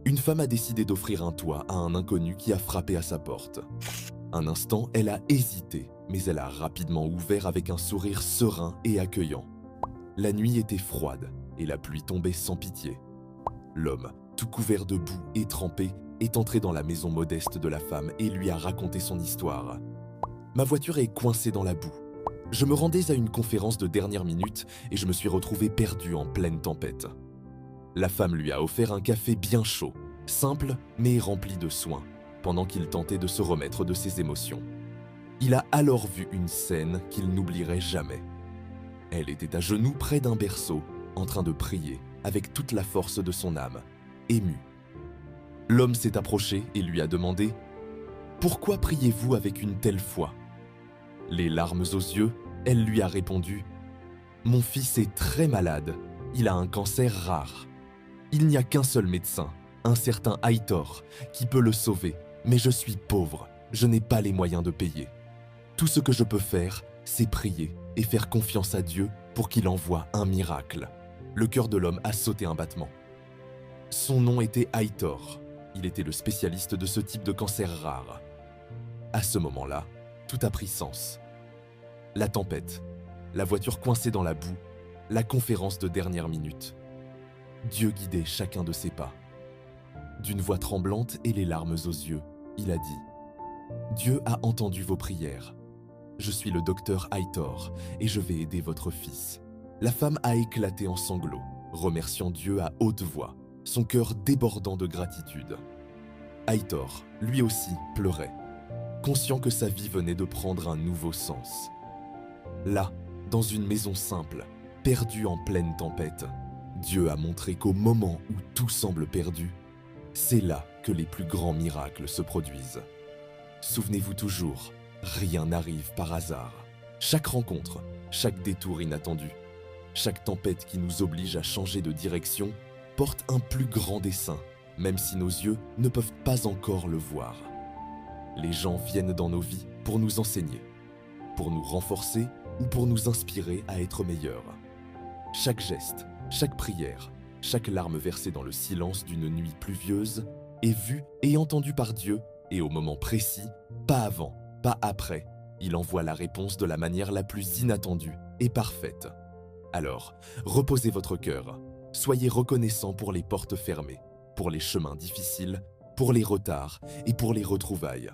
Une femme a décidé d'offrir un toit à un inconnu qui a frappé à sa porte. Un instant, elle a hésité, mais elle a rapidement ouvert avec un sourire serein et accueillant. La nuit était froide et la pluie tombait sans pitié. L'homme, tout couvert de boue et trempé, est entré dans la maison modeste de la femme et lui a raconté son histoire. Ma voiture est coincée dans la boue. Je me rendais à une conférence de dernière minute et je me suis retrouvé perdu en pleine tempête. La femme lui a offert un café bien chaud, simple mais rempli de soins, pendant qu'il tentait de se remettre de ses émotions. Il a alors vu une scène qu'il n'oublierait jamais. Elle était à genoux près d'un berceau, en train de prier avec toute la force de son âme, émue. L'homme s'est approché et lui a demandé « Pourquoi priez-vous avec une telle foi ?» Les larmes aux yeux, elle lui a répondu « Mon fils est très malade, il a un cancer rare. Il n'y a qu'un seul médecin, un certain Aitor, qui peut le sauver, mais je suis pauvre, je n'ai pas les moyens de payer. Tout ce que je peux faire, c'est prier et faire confiance à Dieu pour qu'il envoie un miracle. » Le cœur de l'homme a sauté un battement. Son nom était Aitor. Il était le spécialiste de ce type de cancer rare. À ce moment-là, tout a pris sens. La tempête, la voiture coincée dans la boue, la conférence de dernière minute. Dieu guidait chacun de ses pas. D'une voix tremblante et les larmes aux yeux, il a dit « Dieu a entendu vos prières. Je suis le docteur Aitor et je vais aider votre fils. » La femme a éclaté en sanglots, remerciant Dieu à haute voix, son cœur débordant de gratitude. Aitor, lui aussi, pleurait, conscient que sa vie venait de prendre un nouveau sens. Là, dans une maison simple, perdue en pleine tempête, Dieu a montré qu'au moment où tout semble perdu, c'est là que les plus grands miracles se produisent. Souvenez-vous toujours, rien n'arrive par hasard. Chaque rencontre, chaque détour inattendu, chaque tempête qui nous oblige à changer de direction porte un plus grand dessein, même si nos yeux ne peuvent pas encore le voir. Les gens viennent dans nos vies pour nous enseigner, pour nous renforcer ou pour nous inspirer à être meilleurs. Chaque geste, chaque prière, chaque larme versée dans le silence d'une nuit pluvieuse est vue et entendue par Dieu, et au moment précis, pas avant, pas après, il envoie la réponse de la manière la plus inattendue et parfaite. Alors, reposez votre cœur, soyez reconnaissants pour les portes fermées, pour les chemins difficiles, pour les retards et pour les retrouvailles.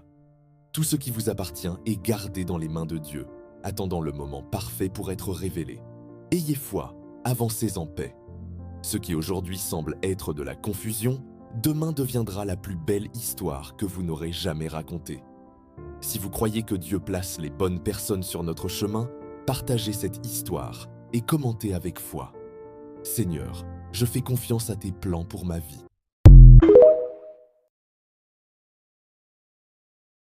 Tout ce qui vous appartient est gardé dans les mains de Dieu, attendant le moment parfait pour être révélé. Ayez foi, avancez en paix. Ce qui aujourd'hui semble être de la confusion, demain deviendra la plus belle histoire que vous n'aurez jamais racontée. Si vous croyez que Dieu place les bonnes personnes sur notre chemin, partagez cette histoire et commentez avec foi. Seigneur, je fais confiance à tes plans pour ma vie.